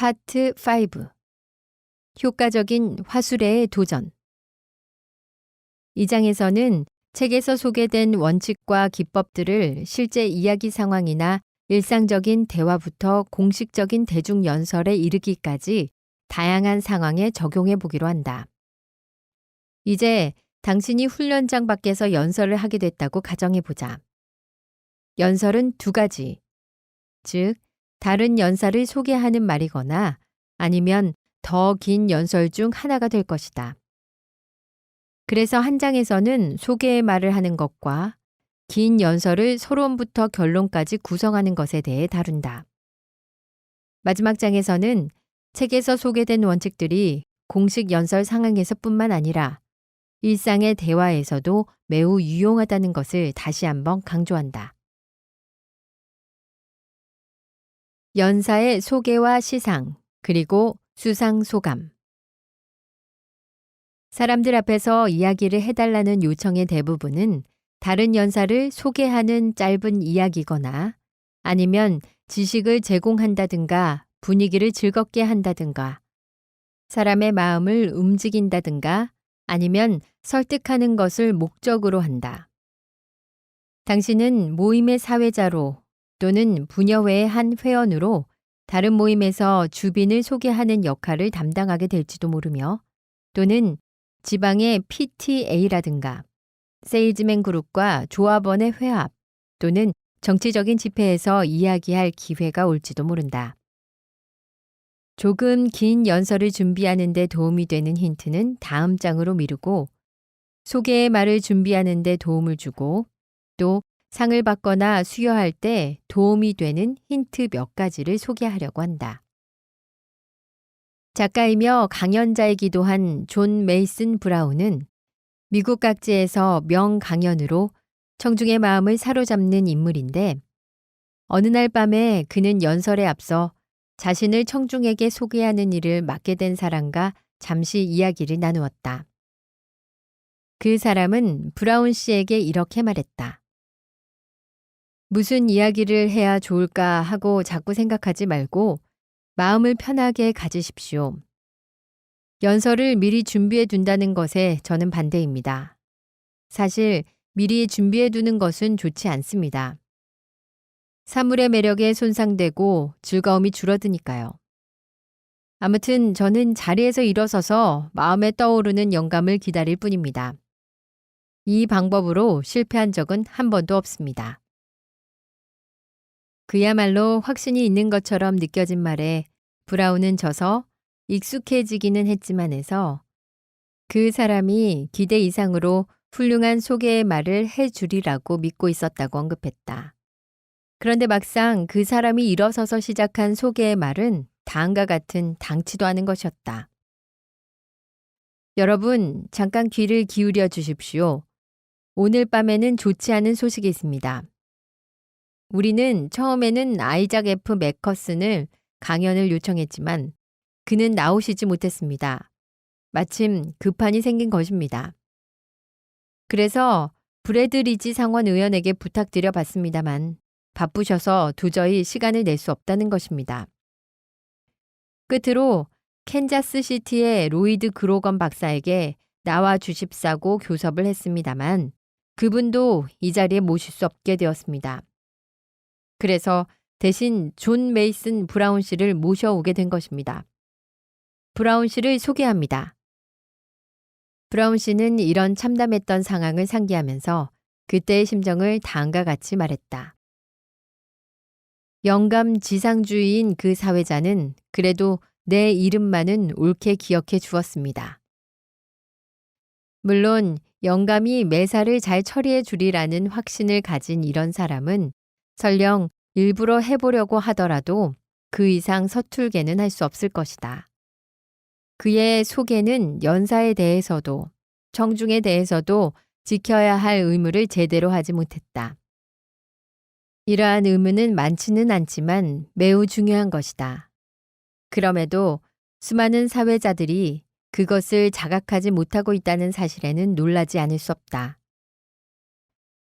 파트 5. 효과적인 화술애의 도전. 이 장에서는 책에서 소개된 원칙과 기법들을 실제 이야기 상황이나 일상적인 대화부터 공식적인 대중연설에 이르기까지 다양한 상황에 적용해 보기로 한다. 이제 당신이 훈련장 밖에서 연설을 하게 됐다고 가정해 보자. 연설은 두 가지, 즉 다른 연사를 소개하는 말이거나 아니면 더 긴 연설 중 하나가 될 것이다. 그래서 한 장에서는 소개의 말을 하는 것과 긴 연설을 서론부터 결론까지 구성하는 것에 대해 다룬다. 마지막 장에서는 책에서 소개된 원칙들이 공식 연설 상황에서뿐만 아니라 일상의 대화에서도 매우 유용하다는 것을 다시 한번 강조한다. 연사의 소개와 시상, 그리고 수상 소감. 사람들 앞에서 이야기를 해달라는 요청의 대부분은 다른 연사를 소개하는 짧은 이야기거나 아니면 지식을 제공한다든가 분위기를 즐겁게 한다든가 사람의 마음을 움직인다든가 아니면 설득하는 것을 목적으로 한다. 당신은 모임의 사회자로 또는 부녀회의 한 회원으로 다른 모임에서 주빈을 소개하는 역할을 담당하게 될지도 모르며 또는 지방의 PTA라든가 세일즈맨 그룹과 조합원의 회합 또는 정치적인 집회에서 이야기할 기회가 올지도 모른다. 조금 긴 연설을 준비하는 데 도움이 되는 힌트는 다음 장으로 미루고 소개의 말을 준비하는 데 도움을 주고 또 상을 받거나 수여할 때 도움이 되는 힌트 몇 가지를 소개하려고 한다. 작가이며 강연자이기도 한 존 메이슨 브라운은 미국 각지에서 명강연으로 청중의 마음을 사로잡는 인물인데 어느 날 밤에 그는 연설에 앞서 자신을 청중에게 소개하는 일을 맡게 된 사람과 잠시 이야기를 나누었다. 그 사람은 브라운 씨에게 이렇게 말했다. 무슨 이야기를 해야 좋을까 하고 자꾸 생각하지 말고 마음을 편하게 가지십시오. 연설을 미리 준비해 둔다는 것에 저는 반대입니다. 사실 미리 준비해 두는 것은 좋지 않습니다. 사물의 매력에 손상되고 즐거움이 줄어드니까요. 아무튼 저는 자리에서 일어서서 마음에 떠오르는 영감을 기다릴 뿐입니다. 이 방법으로 실패한 적은 한 번도 없습니다. 그야말로 확신이 있는 것처럼 느껴진 말에 브라운은 져서 익숙해지기는 했지만 해서 그 사람이 기대 이상으로 훌륭한 소개의 말을 해주리라고 믿고 있었다고 언급했다. 그런데 막상 그 사람이 일어서서 시작한 소개의 말은 다음과 같은 당치도 않은 것이었다. 여러분, 잠깐 귀를 기울여 주십시오. 오늘 밤에는 좋지 않은 소식이 있습니다. 우리는 처음에는 아이작 F. 맥커슨을 강연을 요청했지만 그는 나오시지 못했습니다. 마침 급한이 생긴 것입니다. 그래서 브래드 리지 상원 의원에게 부탁드려 봤습니다만 바쁘셔서 도저히 시간을 낼 수 없다는 것입니다. 끝으로 캔자스 시티의 로이드 그로건 박사에게 나와 주십사고 교섭을 했습니다만 그분도 이 자리에 모실 수 없게 되었습니다. 그래서 대신 존 메이슨 브라운 씨를 모셔오게 된 것입니다. 브라운 씨를 소개합니다. 브라운 씨는 이런 참담했던 상황을 상기하면서 그때의 심정을 다음과 같이 말했다. 영감 지상주의인 그 사회자는 그래도 내 이름만은 옳게 기억해 주었습니다. 물론 영감이 매사를 잘 처리해 주리라는 확신을 가진 이런 사람은 설령 일부러 해보려고 하더라도 그 이상 서툴게는 할 수 없을 것이다. 그의 소개는 연사에 대해서도 청중에 대해서도 지켜야 할 의무를 제대로 하지 못했다. 이러한 의무는 많지는 않지만 매우 중요한 것이다. 그럼에도 수많은 사회자들이 그것을 자각하지 못하고 있다는 사실에는 놀라지 않을 수 없다.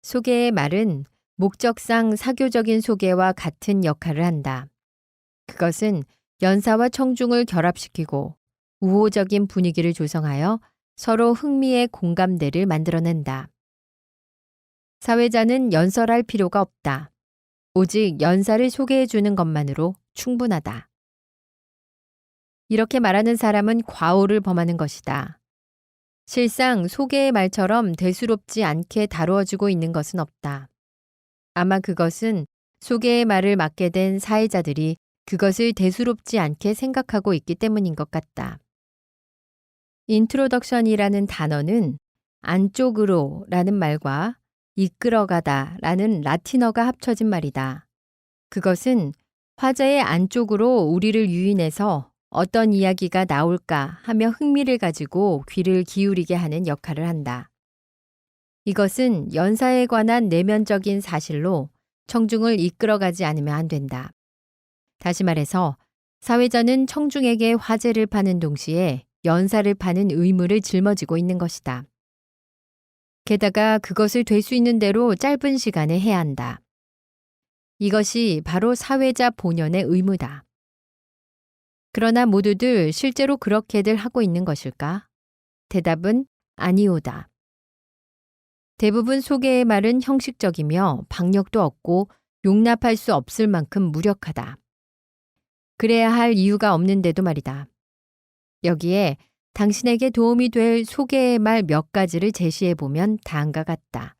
소개의 말은 목적상 사교적인 소개와 같은 역할을 한다. 그것은 연사와 청중을 결합시키고 우호적인 분위기를 조성하여 서로 흥미의 공감대를 만들어낸다. 사회자는 연설할 필요가 없다. 오직 연사를 소개해 주는 것만으로 충분하다. 이렇게 말하는 사람은 과오를 범하는 것이다. 실상 소개의 말처럼 대수롭지 않게 다루어지고 있는 것은 없다. 아마 그것은 소개의 말을 맡게 된 사회자들이 그것을 대수롭지 않게 생각하고 있기 때문인 것 같다. 인트로덕션이라는 단어는 안쪽으로라는 말과 이끌어가다라는 라틴어가 합쳐진 말이다. 그것은 화제의 안쪽으로 우리를 유인해서 어떤 이야기가 나올까 하며 흥미를 가지고 귀를 기울이게 하는 역할을 한다. 이것은 연사에 관한 내면적인 사실로 청중을 이끌어가지 않으면 안 된다. 다시 말해서 사회자는 청중에게 화제를 파는 동시에 연사를 파는 의무를 짊어지고 있는 것이다. 게다가 그것을 될 수 있는 대로 짧은 시간에 해야 한다. 이것이 바로 사회자 본연의 의무다. 그러나 모두들 실제로 그렇게들 하고 있는 것일까? 대답은 아니오다. 대부분 소개의 말은 형식적이며 박력도 없고 용납할 수 없을 만큼 무력하다. 그래야 할 이유가 없는데도 말이다. 여기에 당신에게 도움이 될 소개의 말 몇 가지를 제시해 보면 다음과 같다.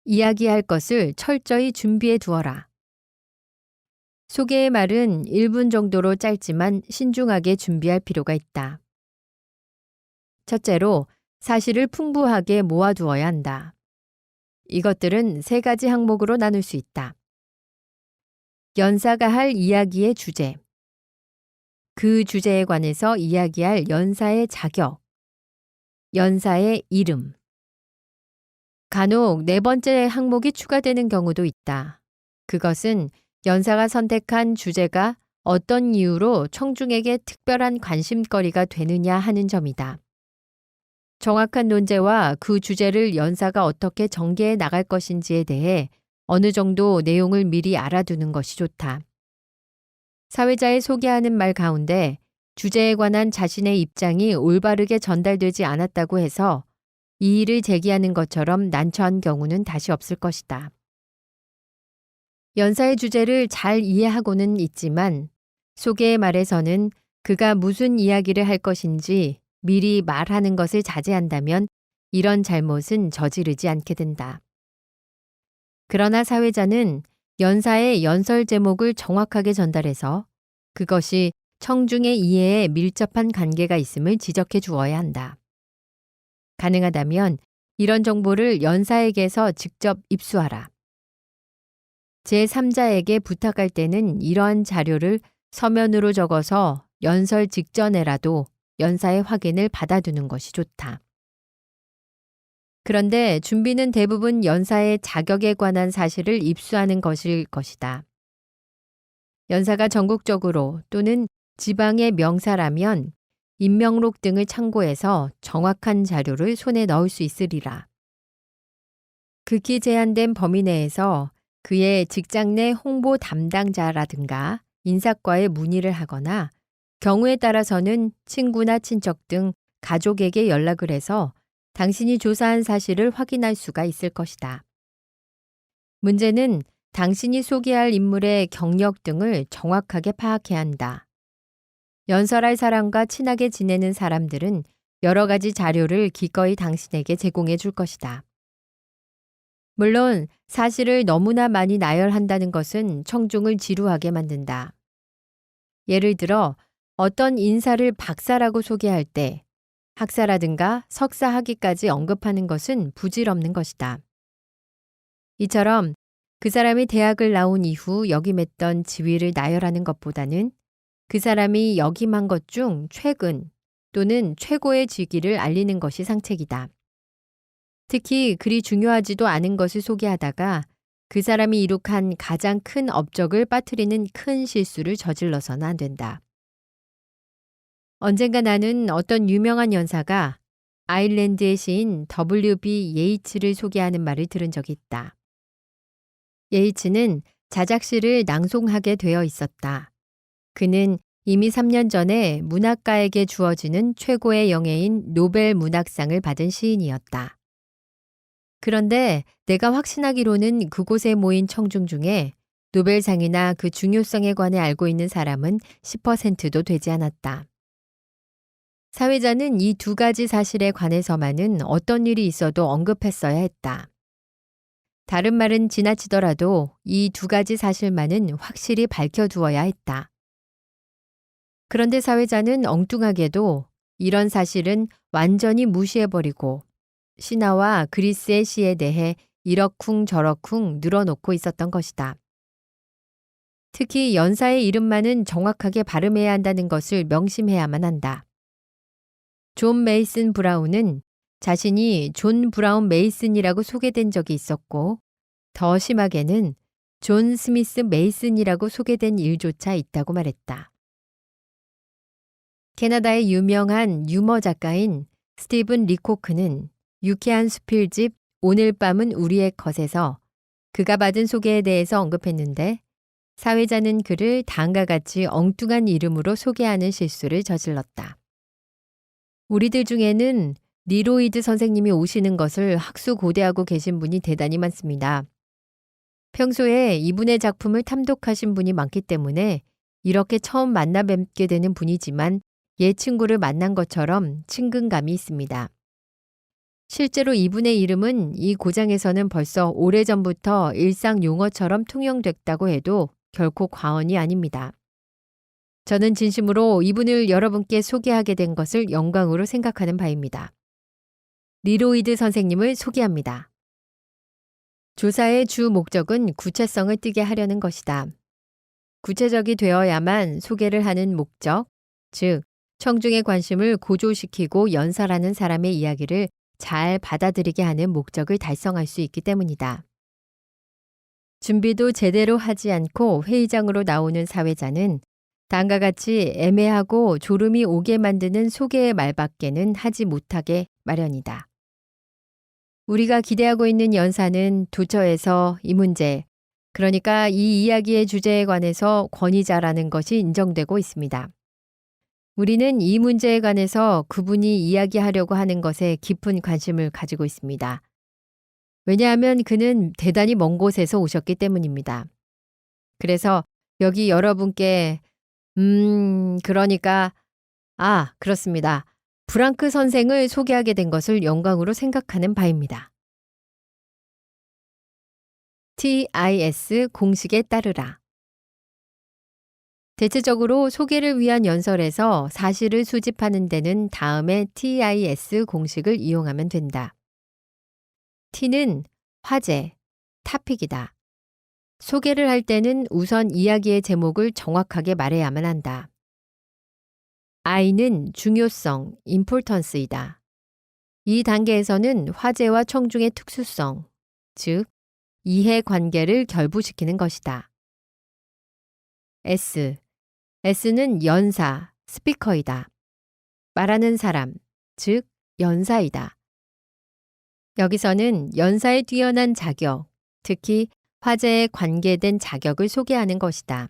이야기할 것을 철저히 준비해 두어라. 소개의 말은 1분 정도로 짧지만 신중하게 준비할 필요가 있다. 첫째로 사실을 풍부하게 모아두어야 한다. 이것들은 3가지 항목으로 나눌 수 있다. 연사가 할 이야기의 주제, 그 주제에 관해서 이야기할 연사의 자격, 연사의 이름. 간혹 4번째 항목이 추가되는 경우도 있다. 그것은 연사가 선택한 주제가 어떤 이유로 청중에게 특별한 관심거리가 되느냐 하는 점이다. 정확한 논제와 그 주제를 연사가 어떻게 전개해 나갈 것인지에 대해 어느 정도 내용을 미리 알아두는 것이 좋다. 사회자의 소개하는 말 가운데 주제에 관한 자신의 입장이 올바르게 전달되지 않았다고 해서 이의를 제기하는 것처럼 난처한 경우는 다시 없을 것이다. 연사의 주제를 잘 이해하고는 있지만 소개의 말에서는 그가 무슨 이야기를 할 것인지 미리 말하는 것을 자제한다면 이런 잘못은 저지르지 않게 된다. 그러나 사회자는 연사의 연설 제목을 정확하게 전달해서 그것이 청중의 이해에 밀접한 관계가 있음을 지적해 주어야 한다. 가능하다면 이런 정보를 연사에게서 직접 입수하라. 제3자에게 부탁할 때는 이러한 자료를 서면으로 적어서 연설 직전에라도 연사의 확인을 받아두는 것이 좋다. 그런데 준비는 대부분 연사의 자격에 관한 사실을 입수하는 것일 것이다. 연사가 전국적으로 또는 지방의 명사라면 임명록 등을 참고해서 정확한 자료를 손에 넣을 수 있으리라. 극히 제한된 범위 내에서 그의 직장 내 홍보 담당자라든가 인사과에 문의를 하거나 경우에 따라서는 친구나 친척 등 가족에게 연락을 해서 당신이 조사한 사실을 확인할 수가 있을 것이다. 문제는 당신이 소개할 인물의 경력 등을 정확하게 파악해야 한다. 연설할 사람과 친하게 지내는 사람들은 여러 가지 자료를 기꺼이 당신에게 제공해 줄 것이다. 물론 사실을 너무나 많이 나열한다는 것은 청중을 지루하게 만든다. 예를 들어 어떤 인사를 박사라고 소개할 때 학사라든가 석사 학위까지 언급하는 것은 부질없는 것이다. 이처럼 그 사람이 대학을 나온 이후 역임했던 지위를 나열하는 것보다는 그 사람이 역임한 것 중 최근 또는 최고의 직위를 알리는 것이 상책이다. 특히 그리 중요하지도 않은 것을 소개하다가 그 사람이 이룩한 가장 큰 업적을 빠뜨리는 큰 실수를 저질러서는 안 된다. 언젠가 나는 어떤 유명한 연사가 아일랜드의 시인 W.B. 예이츠를 소개하는 말을 들은 적이 있다. 예이츠는 자작시를 낭송하게 되어 있었다. 그는 이미 3년 전에 문학가에게 주어지는 최고의 영예인 노벨 문학상을 받은 시인이었다. 그런데 내가 확신하기로는 그곳에 모인 청중 중에 노벨상이나 그 중요성에 관해 알고 있는 사람은 10%도 되지 않았다. 사회자는 이 두 가지 사실에 관해서만은 어떤 일이 있어도 언급했어야 했다. 다른 말은 지나치더라도 이 두 가지 사실만은 확실히 밝혀두어야 했다. 그런데 사회자는 엉뚱하게도 이런 사실은 완전히 무시해버리고 신화와 그리스의 시에 대해 이러쿵저러쿵 늘어놓고 있었던 것이다. 특히 연사의 이름만은 정확하게 발음해야 한다는 것을 명심해야만 한다. 존 메이슨 브라운은 자신이 존 브라운 메이슨이라고 소개된 적이 있었고 더 심하게는 존 스미스 메이슨이라고 소개된 일조차 있다고 말했다. 캐나다의 유명한 유머 작가인 스티븐 리코크는 유쾌한 수필집 오늘 밤은 우리의 컷에서 그가 받은 소개에 대해서 언급했는데 사회자는 그를 다음과 같이 엉뚱한 이름으로 소개하는 실수를 저질렀다. 우리들 중에는 리로이드 선생님이 오시는 것을 학수고대하고 계신 분이 대단히 많습니다. 평소에 이분의 작품을 탐독하신 분이 많기 때문에 이렇게 처음 만나 뵙게 되는 분이지만 옛 친구를 만난 것처럼 친근감이 있습니다. 실제로 이분의 이름은 이 고장에서는 벌써 오래전부터 일상 용어처럼 통용됐다고 해도 결코 과언이 아닙니다. 저는 진심으로 이분을 여러분께 소개하게 된 것을 영광으로 생각하는 바입니다. 리로이드 선생님을 소개합니다. 조사의 주 목적은 구체성을 띠게 하려는 것이다. 구체적이 되어야만 소개를 하는 목적, 즉 청중의 관심을 고조시키고 연설하는 사람의 이야기를 잘 받아들이게 하는 목적을 달성할 수 있기 때문이다. 준비도 제대로 하지 않고 회의장으로 나오는 사회자는 다음과 같이 애매하고 졸음이 오게 만드는 소개의 말밖에는 하지 못하게 마련이다. 우리가 기대하고 있는 연사는 도처에서 이 문제, 그러니까 이 이야기의 주제에 관해서 권위자라는 것이 인정되고 있습니다. 우리는 이 문제에 관해서 그분이 이야기하려고 하는 것에 깊은 관심을 가지고 있습니다. 왜냐하면 그는 대단히 먼 곳에서 오셨기 때문입니다. 그래서 여기 여러분께 그러니까 그렇습니다. 프랑크 선생을 소개하게 된 것을 영광으로 생각하는 바입니다. TIS 공식에 따르라. 대체적으로 소개를 위한 연설에서 사실을 수집하는 데는 다음의 TIS 공식을 이용하면 된다. T는 화제, 타픽이다. 소개를 할 때는 우선 이야기의 제목을 정확하게 말해야만 한다. I는 중요성, importance이다. 이 단계에서는 화제와 청중의 특수성, 즉 이해관계를 결부시키는 것이다. S는 연사, 스피커이다. 말하는 사람, 즉 연사이다. 여기서는 연사에 뛰어난 자격, 특히 화제에 관계된 자격을 소개하는 것이다.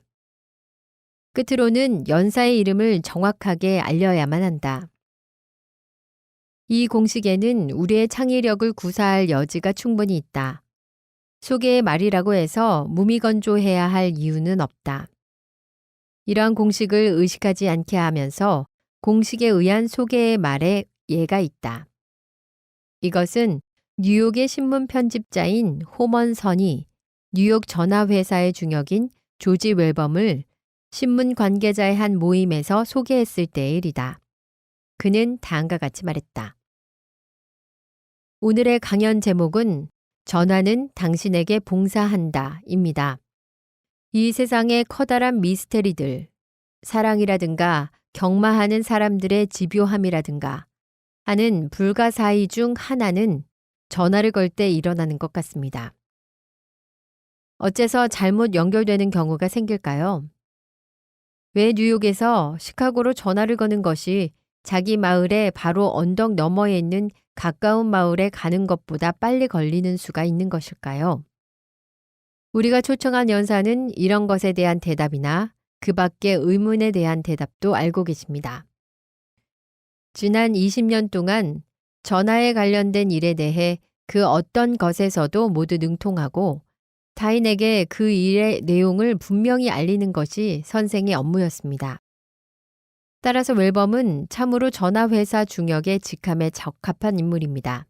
끝으로는 연사의 이름을 정확하게 알려야만 한다. 이 공식에는 우리의 창의력을 구사할 여지가 충분히 있다. 소개의 말이라고 해서 무미건조해야 할 이유는 없다. 이러한 공식을 의식하지 않게 하면서 공식에 의한 소개의 말에 예가 있다. 이것은 뉴욕의 신문 편집자인 호먼 선이 뉴욕 전화회사의 중역인 조지 웰범을 신문 관계자의 한 모임에서 소개했을 때의 일이다. 그는 다음과 같이 말했다. 오늘의 강연 제목은 전화는 당신에게 봉사한다 입니다. 이 세상의 커다란 미스테리들, 사랑이라든가 경마하는 사람들의 집요함이라든가 하는 불가사의 중 하나는 전화를 걸 때 일어나는 것 같습니다. 어째서 잘못 연결되는 경우가 생길까요? 왜 뉴욕에서 시카고로 전화를 거는 것이 자기 마을의 바로 언덕 너머에 있는 가까운 마을에 가는 것보다 빨리 걸리는 수가 있는 것일까요? 우리가 초청한 연사는 이런 것에 대한 대답이나 그 밖의 의문에 대한 대답도 알고 계십니다. 지난 20년 동안 전하에 관련된 일에 대해 그 어떤 것에서도 모두 능통하고 타인에게 그 일의 내용을 분명히 알리는 것이 선생의 업무였습니다. 따라서 웰범은 참으로 전하회사 중역의 직함에 적합한 인물입니다.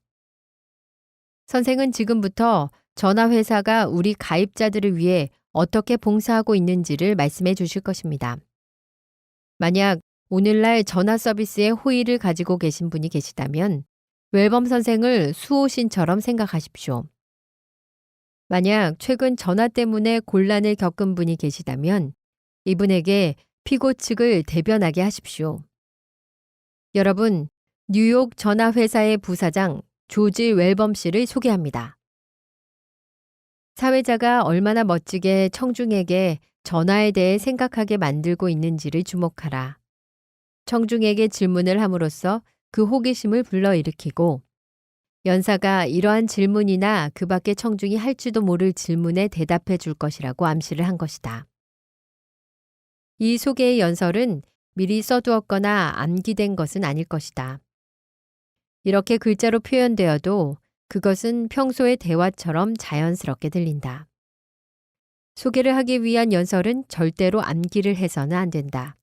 선생은 지금부터 전하회사가 우리 가입자들을 위해 어떻게 봉사하고 있는지를 말씀해 주실 것입니다. 만약 오늘날 전화 서비스에 호의를 가지고 계신 분이 계시다면 웰범 선생을 수호신처럼 생각하십시오. 만약 최근 전화 때문에 곤란을 겪은 분이 계시다면 이분에게 피고 측을 대변하게 하십시오. 여러분, 뉴욕 전화회사의 부사장 조지 웰범 씨를 소개합니다. 사회자가 얼마나 멋지게 청중에게 전화에 대해 생각하게 만들고 있는지를 주목하라. 청중에게 질문을 함으로써 그 호기심을 불러일으키고 연사가 이러한 질문이나 그 밖의 청중이 할지도 모를 질문에 대답해 줄 것이라고 암시를 한 것이다. 이 소개의 연설은 미리 써두었거나 암기된 것은 아닐 것이다. 이렇게 글자로 표현되어도 그것은 평소의 대화처럼 자연스럽게 들린다. 소개를 하기 위한 연설은 절대로 암기를 해서는 안 된다.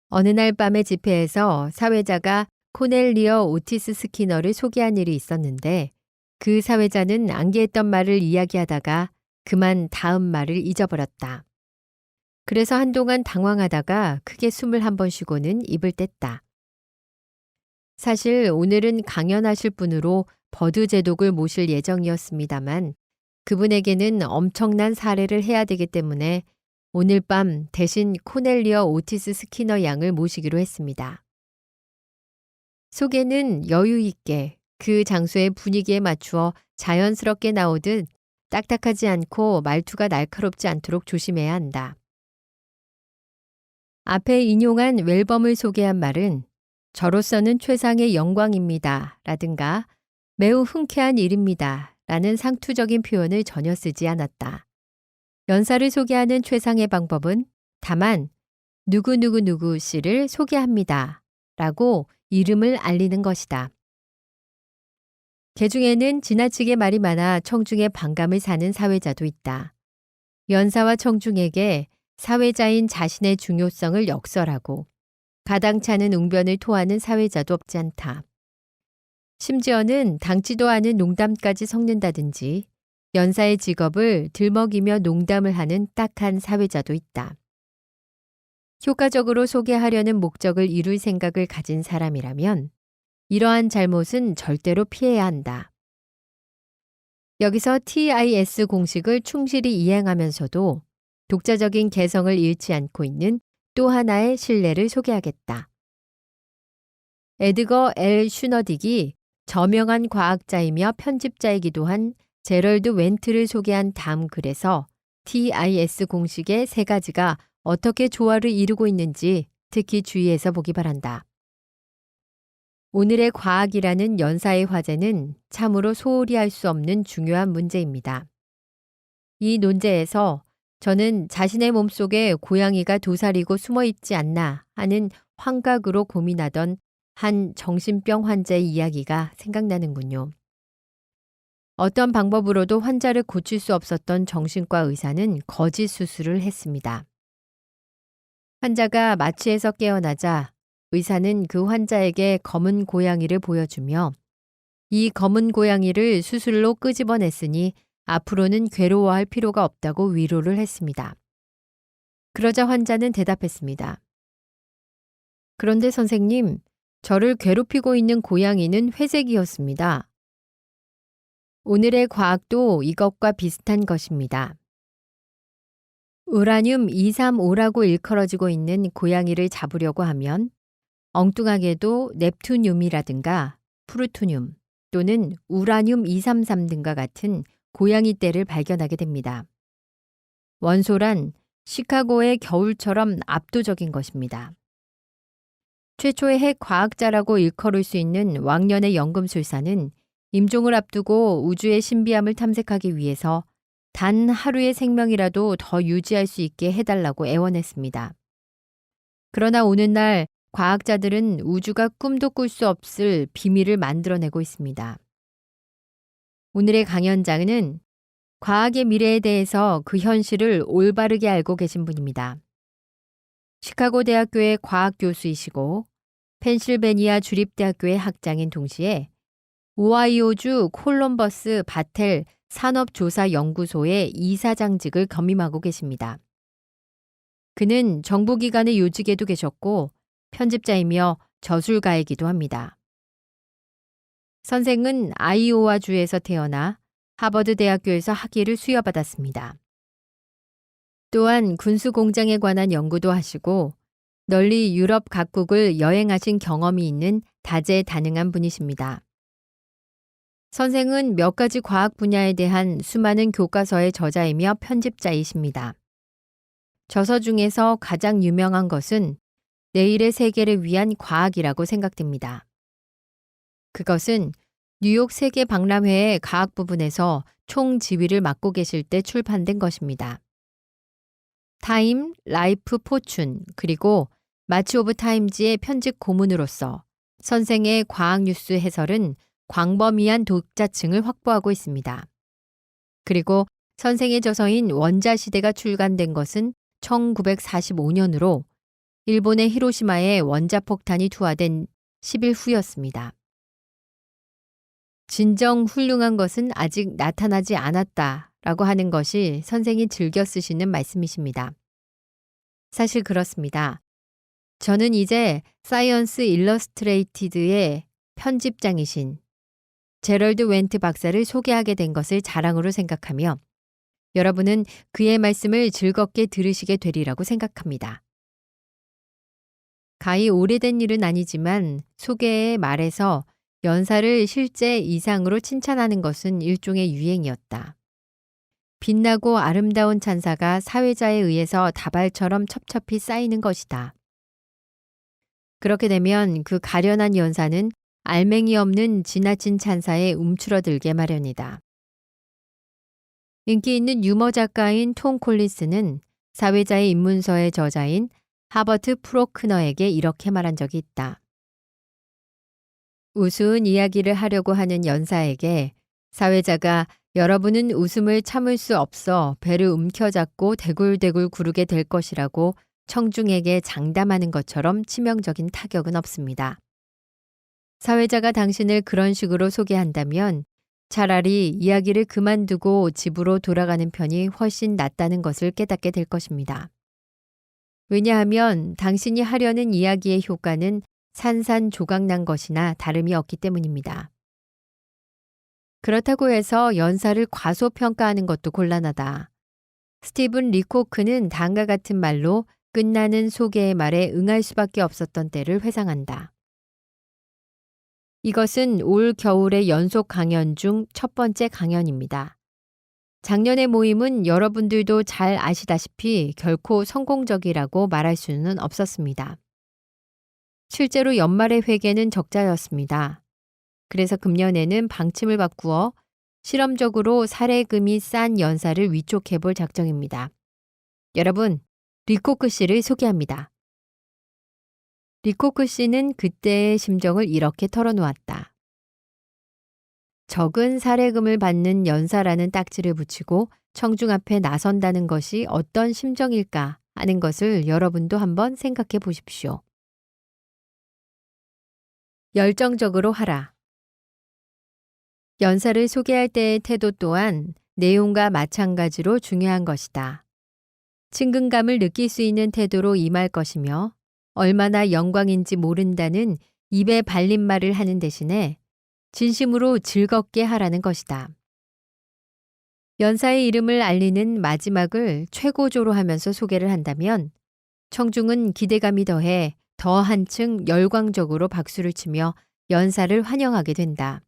어느 날 밤의 집회에서 사회자가 코넬리어 오티스 스키너를 소개한 일이 있었는데 그 사회자는 암기했던 말을 이야기하다가 그만 다음 말을 잊어버렸다. 그래서 한동안 당황하다가 크게 숨을 한 번 쉬고는 입을 뗐다. 사실 오늘은 강연하실 분으로 버드 제독을 모실 예정이었습니다만 그분에게는 엄청난 사례를 해야 되기 때문에 오늘 밤 대신 코넬리어 오티스 스키너 양을 모시기로 했습니다. 소개는 여유 있게 그 장소의 분위기에 맞추어 자연스럽게 나오듯 딱딱하지 않고 말투가 날카롭지 않도록 조심해야 한다. 앞에 인용한 웰범을 소개한 말은 저로서는 최상의 영광입니다. 라든가 매우 흔쾌한 일입니다. 라는 상투적인 표현을 전혀 쓰지 않았다. 연사를 소개하는 최상의 방법은 다만 누구누구누구 씨를 소개합니다. 라고 이름을 알리는 것이다. 개중에는 지나치게 말이 많아 청중의 반감을 사는 사회자도 있다. 연사와 청중에게 사회자인 자신의 중요성을 역설하고 가당찮은 웅변을 토하는 사회자도 없지 않다. 심지어는 당치도 않은 농담까지 섞는다든지 연사의 직업을 들먹이며 농담을 하는 딱한 사회자도 있다. 효과적으로 소개하려는 목적을 이룰 생각을 가진 사람이라면 이러한 잘못은 절대로 피해야 한다. 여기서 TIS 공식을 충실히 이행하면서도 독자적인 개성을 잃지 않고 있는 또 하나의 신뢰를 소개하겠다. 에드거 L. 슈너딕이 저명한 과학자이며 편집자이기도 한 제럴드 웬트를 소개한 다음 글에서 TIS 공식의 세 가지가 어떻게 조화를 이루고 있는지 특히 주의해서 보기 바란다. 오늘의 과학이라는 연사의 화제는 참으로 소홀히 할 수 없는 중요한 문제입니다. 이 논제에서 저는 자신의 몸속에 고양이가 도사리고 숨어 있지 않나 하는 환각으로 고민하던 한 정신병 환자의 이야기가 생각나는군요. 어떤 방법으로도 환자를 고칠 수 없었던 정신과 의사는 거짓 수술을 했습니다. 환자가 마취에서 깨어나자 의사는 그 환자에게 검은 고양이를 보여주며 이 검은 고양이를 수술로 끄집어냈으니 앞으로는 괴로워할 필요가 없다고 위로를 했습니다. 그러자 환자는 대답했습니다. 그런데 선생님, 저를 괴롭히고 있는 고양이는 회색이었습니다. 오늘의 과학도 이것과 비슷한 것입니다. 우라늄 235라고 일컬어지고 있는 고양이를 잡으려고 하면 엉뚱하게도 넵투늄이라든가 프루토늄 또는 우라늄 233 등과 같은 고양이 떼를 발견하게 됩니다. 원소란 시카고의 겨울처럼 압도적인 것입니다. 최초의 핵 과학자라고 일컬을 수 있는 왕년의 연금술사는 임종을 앞두고 우주의 신비함을 탐색하기 위해서 단 하루의 생명이라도 더 유지할 수 있게 해달라고 애원했습니다. 그러나 오늘날 과학자들은 우주가 꿈도 꿀 수 없을 비밀을 만들어내고 있습니다. 오늘의 강연자는 과학의 미래에 대해서 그 현실을 올바르게 알고 계신 분입니다. 시카고 대학교의 과학 교수이시고 펜실베니아 주립대학교의 학장인 동시에 오하이오주 콜럼버스 바텔 산업조사연구소의 이사장직을 겸임하고 계십니다. 그는 정부기관의 요직에도 계셨고 편집자이며 저술가이기도 합니다. 선생은 아이오와주에서 태어나 하버드 대학교에서 학위를 수여받았습니다. 또한 군수공장에 관한 연구도 하시고 널리 유럽 각국을 여행하신 경험이 있는 다재다능한 분이십니다. 선생은 몇 가지 과학 분야에 대한 수많은 교과서의 저자이며 편집자이십니다. 저서 중에서 가장 유명한 것은 내일의 세계를 위한 과학이라고 생각됩니다. 그것은 뉴욕 세계 박람회의 과학 부분에서 총지휘를 맡고 계실 때 출판된 것입니다. 타임, 라이프, 포춘, 그리고 마치 오브 타임즈의 편집 고문으로서 선생의 과학 뉴스 해설은 광범위한 독자층을 확보하고 있습니다. 그리고 선생의 저서인 원자시대가 출간된 것은 1945년으로 일본의 히로시마에 원자폭탄이 투하된 10일 후였습니다. 진정 훌륭한 것은 아직 나타나지 않았다라고 하는 것이 선생이 즐겨 쓰시는 말씀이십니다. 사실 그렇습니다. 저는 이제 사이언스 일러스트레이티드의 편집장이신 제럴드 웬트 박사를 소개하게 된 것을 자랑으로 생각하며 여러분은 그의 말씀을 즐겁게 들으시게 되리라고 생각합니다. 가히 오래된 일은 아니지만 소개의 말에서 연사를 실제 이상으로 칭찬하는 것은 일종의 유행이었다. 빛나고 아름다운 찬사가 사회자에 의해서 다발처럼 첩첩히 쌓이는 것이다. 그렇게 되면 그 가련한 연사는 알맹이 없는 지나친 찬사에 움츠러들게 마련이다. 인기 있는 유머 작가인 톰 콜린스는 사회자의 입문서의 저자인 하버트 프로크너에게 이렇게 말한 적이 있다. 우스운 이야기를 하려고 하는 연사에게 사회자가 여러분은 웃음을 참을 수 없어 배를 움켜잡고 대굴대굴 구르게 될 것이라고 청중에게 장담하는 것처럼 치명적인 타격은 없습니다. 사회자가 당신을 그런 식으로 소개한다면 차라리 이야기를 그만두고 집으로 돌아가는 편이 훨씬 낫다는 것을 깨닫게 될 것입니다. 왜냐하면 당신이 하려는 이야기의 효과는 산산조각난 것이나 다름이 없기 때문입니다. 그렇다고 해서 연사를 과소평가하는 것도 곤란하다. 스티븐 리코크는 다음과 같은 말로 끝나는 소개의 말에 응할 수밖에 없었던 때를 회상한다. 이것은 올 겨울의 연속 강연 중 첫 번째 강연입니다. 작년의 모임은 여러분들도 잘 아시다시피 결코 성공적이라고 말할 수는 없었습니다. 실제로 연말의 회계는 적자였습니다. 그래서 금년에는 방침을 바꾸어 실험적으로 사례금이 싼 연사를 위촉해 볼 작정입니다. 여러분, 리코크 씨를 소개합니다. 리코크 씨는 그때의 심정을 이렇게 털어놓았다. 적은 사례금을 받는 연사라는 딱지를 붙이고 청중 앞에 나선다는 것이 어떤 심정일까 하는 것을 여러분도 한번 생각해 보십시오. 열정적으로 하라. 연사를 소개할 때의 태도 또한 내용과 마찬가지로 중요한 것이다. 친근감을 느낄 수 있는 태도로 임할 것이며 얼마나 영광인지 모른다는 입에 발린 말을 하는 대신에 진심으로 즐겁게 하라는 것이다. 연사의 이름을 알리는 마지막을 최고조로 하면서 소개를 한다면 청중은 기대감이 더해 더 한층 열광적으로 박수를 치며 연사를 환영하게 된다.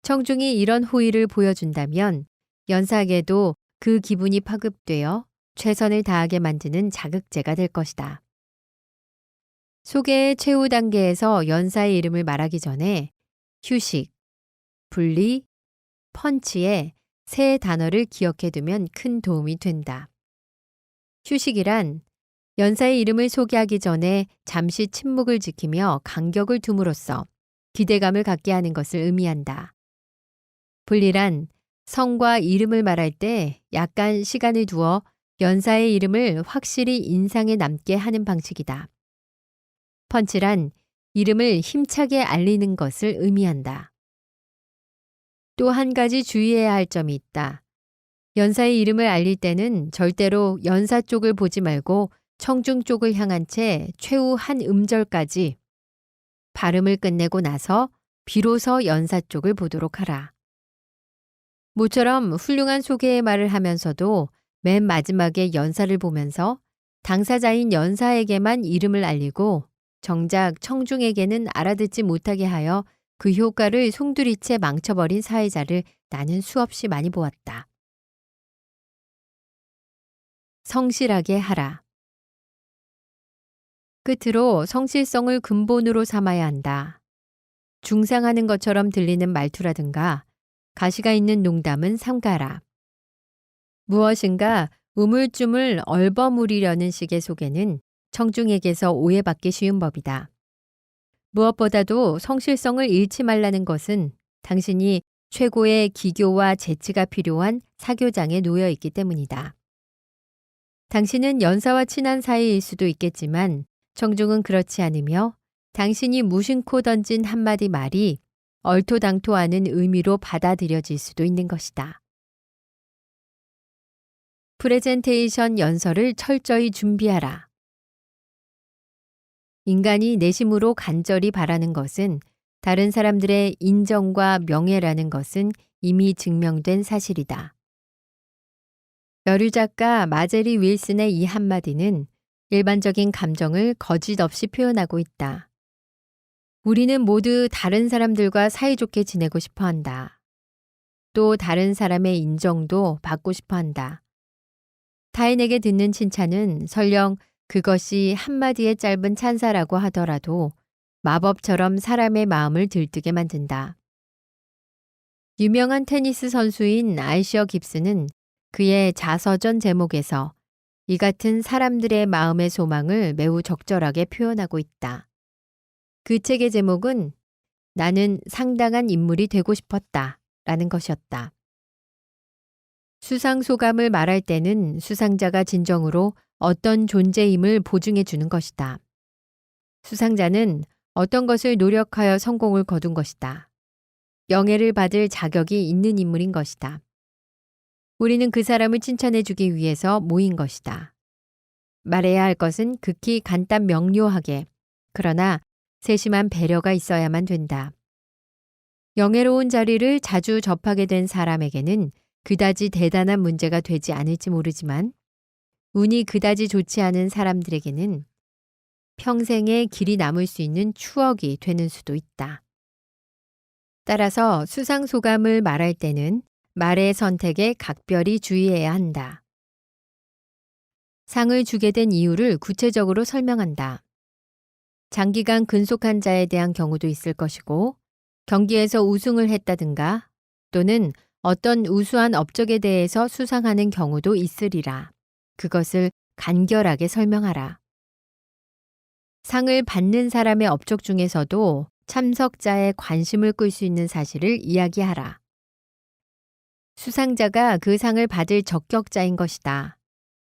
청중이 이런 호의를 보여준다면 연사에게도 그 기분이 파급되어 최선을 다하게 만드는 자극제가 될 것이다. 소개의 최후 단계에서 연사의 이름을 말하기 전에 휴식, 분리, 펀치에 새 단어를 기억해두면 큰 도움이 된다. 휴식이란 연사의 이름을 소개하기 전에 잠시 침묵을 지키며 간격을 둠으로써 기대감을 갖게 하는 것을 의미한다. 분리란 성과 이름을 말할 때 약간 시간을 두어 연사의 이름을 확실히 인상에 남게 하는 방식이다. 펀치란 이름을 힘차게 알리는 것을 의미한다. 또 한 가지 주의해야 할 점이 있다. 연사의 이름을 알릴 때는 절대로 연사 쪽을 보지 말고 청중 쪽을 향한 채 최후 한 음절까지 발음을 끝내고 나서 비로소 연사 쪽을 보도록 하라. 모처럼 훌륭한 소개의 말을 하면서도 맨 마지막에 연사를 보면서 당사자인 연사에게만 이름을 알리고 정작 청중에게는 알아듣지 못하게 하여 그 효과를 송두리째 망쳐버린 사회자를 나는 수없이 많이 보았다. 성실하게 하라. 끝으로 성실성을 근본으로 삼아야 한다. 중상하는 것처럼 들리는 말투라든가 가시가 있는 농담은 삼가라. 무엇인가 우물쭈물 얼버무리려는 식의 소개는 청중에게서 오해받기 쉬운 법이다. 무엇보다도 성실성을 잃지 말라는 것은 당신이 최고의 기교와 재치가 필요한 사교장에 놓여 있기 때문이다. 당신은 연사와 친한 사이일 수도 있겠지만 청중은 그렇지 않으며 당신이 무심코 던진 한마디 말이 얼토당토하는 의미로 받아들여질 수도 있는 것이다. 프레젠테이션 연설을 철저히 준비하라. 인간이 내심으로 간절히 바라는 것은 다른 사람들의 인정과 명예라는 것은 이미 증명된 사실이다. 여류 작가 마제리 윌슨의 이 한마디는 일반적인 감정을 거짓 없이 표현하고 있다. 우리는 모두 다른 사람들과 사이좋게 지내고 싶어 한다. 또 다른 사람의 인정도 받고 싶어 한다. 타인에게 듣는 칭찬은 설령 그것이 한마디의 짧은 찬사라고 하더라도 마법처럼 사람의 마음을 들뜨게 만든다. 유명한 테니스 선수인 아이셔 깁스는 그의 자서전 제목에서 이 같은 사람들의 마음의 소망을 매우 적절하게 표현하고 있다. 그 책의 제목은 나는 상당한 인물이 되고 싶었다 라는 것이었다. 수상소감을 말할 때는 수상자가 진정으로 어떤 존재임을 보증해 주는 것이다. 수상자는 어떤 것을 노력하여 성공을 거둔 것이다. 영예를 받을 자격이 있는 인물인 것이다. 우리는 그 사람을 칭찬해 주기 위해서 모인 것이다. 말해야 할 것은 극히 간단 명료하게, 그러나 세심한 배려가 있어야만 된다. 영예로운 자리를 자주 접하게 된 사람에게는 그다지 대단한 문제가 되지 않을지 모르지만 운이 그다지 좋지 않은 사람들에게는 평생에 길이 남을 수 있는 추억이 되는 수도 있다. 따라서 수상소감을 말할 때는 말의 선택에 각별히 주의해야 한다. 상을 주게 된 이유를 구체적으로 설명한다. 장기간 근속한 자에 대한 경우도 있을 것이고 경기에서 우승을 했다든가 또는 어떤 우수한 업적에 대해서 수상하는 경우도 있으리라. 그것을 간결하게 설명하라. 상을 받는 사람의 업적 중에서도 참석자의 관심을 끌 수 있는 사실을 이야기하라. 수상자가 그 상을 받을 적격자인 것이다.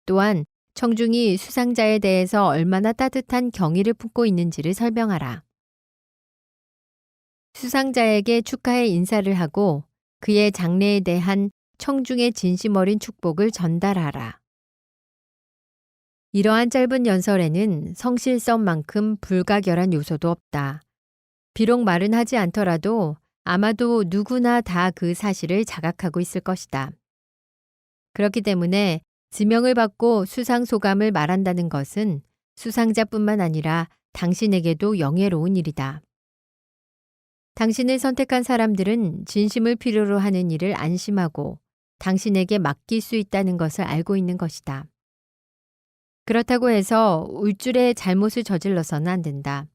또한 청중이 수상자에 대해서 얼마나 따뜻한 경의를 품고 있는지를 설명하라. 수상자에게 축하의 인사를 하고 그의 장래에 대한 청중의 진심 어린 축복을 전달하라. 이러한 짧은 연설에는 성실성만큼 불가결한 요소도 없다. 비록 말은 하지 않더라도 아마도 누구나 다 그 사실을 자각하고 있을 것이다. 그렇기 때문에 지명을 받고 수상소감을 말한다는 것은 수상자뿐만 아니라 당신에게도 영예로운 일이다. 당신을 선택한 사람들은 진심을 필요로 하는 일을 안심하고 당신에게 맡길 수 있다는 것을 알고 있는 것이다. 그렇다고 해서 울줄에 잘못을 저질러서는 안 된다.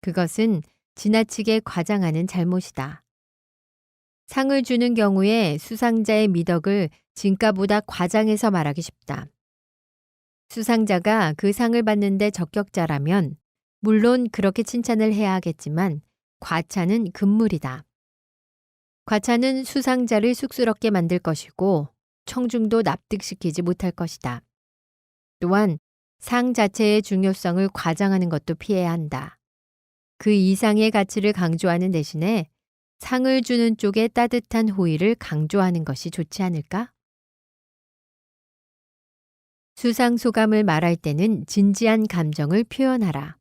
그것은 지나치게 과장하는 잘못이다. 상을 주는 경우에 수상자의 미덕을 진가보다 과장해서 말하기 쉽다. 수상자가 그 상을 받는데 적격자라면 물론 그렇게 칭찬을 해야 하겠지만 과찬은 금물이다. 과찬은 수상자를 쑥스럽게 만들 것이고 청중도 납득시키지 못할 것이다. 또한 상 자체의 중요성을 과장하는 것도 피해야 한다. 그 이상의 가치를 강조하는 대신에 상을 주는 쪽의 따뜻한 호의를 강조하는 것이 좋지 않을까? 수상 소감을 말할 때는 진지한 감정을 표현하라.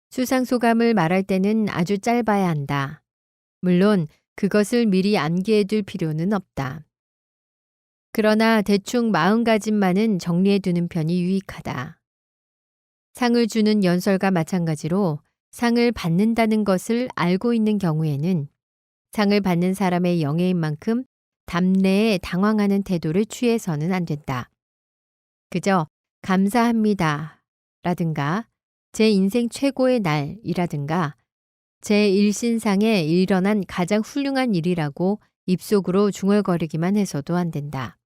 수상 소감을 말할 때는 아주 짧아야 한다. 물론 그것을 미리 암기해둘 필요는 없다. 그러나 대충 마음가짐만은 정리해두는 편이 유익하다. 상을 주는 연설과 마찬가지로 상을 받는다는 것을 알고 있는 경우에는 상을 받는 사람의 영예인 만큼 답례에 당황하는 태도를 취해서는 안 된다. 그저 감사합니다 라든가 제 인생 최고의 날이라든가 제 일신상에 일어난 가장 훌륭한 일이라고 입속으로 중얼거리기만 해서도 안 된다.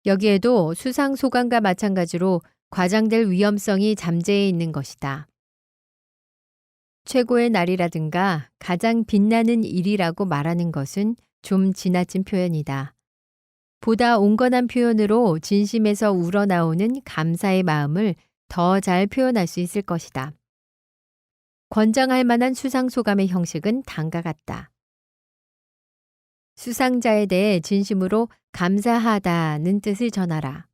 여기에도 수상 소감과 마찬가지로 과장될 위험성이 잠재해 있는 것이다. 최고의 날이라든가 가장 빛나는 일이라고 말하는 것은 좀 지나친 표현이다. 보다 온건한 표현으로 진심에서 우러나오는 감사의 마음을 더 잘 표현할 수 있을 것이다. 권장할 만한 수상 소감의 형식은 다음과 같다. 수상자에 대해 진심으로 감사하다는 뜻을 전하라.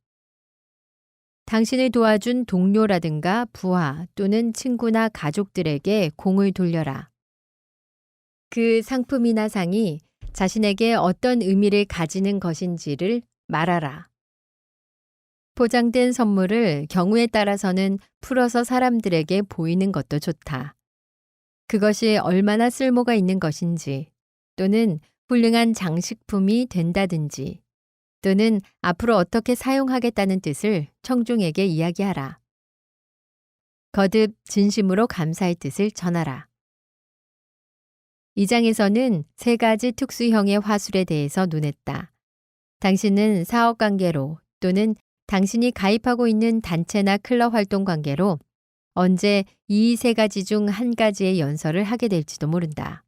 당신을 도와준 동료라든가 부하 또는 친구나 가족들에게 공을 돌려라. 그 상품이나 상이 자신에게 어떤 의미를 가지는 것인지를 말하라. 포장된 선물을 경우에 따라서는 풀어서 사람들에게 보이는 것도 좋다. 그것이 얼마나 쓸모가 있는 것인지 또는 훌륭한 장식품이 된다든지 또는 앞으로 어떻게 사용하겠다는 뜻을 청중에게 이야기하라. 거듭 진심으로 감사의 뜻을 전하라. 이 장에서는 3가지 특수형의 화술에 대해서 논했다. 당신은 사업관계로 또는 당신이 가입하고 있는 단체나 클럽 활동 관계로 언제 이 3가지 중 한 가지의 연설을 하게 될지도 모른다.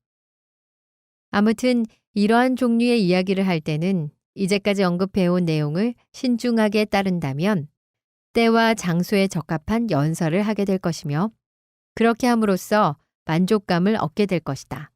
아무튼 이러한 종류의 이야기를 할 때는 이제까지 언급해온 내용을 신중하게 따른다면 때와 장소에 적합한 연설을 하게 될 것이며 그렇게 함으로써 만족감을 얻게 될 것이다.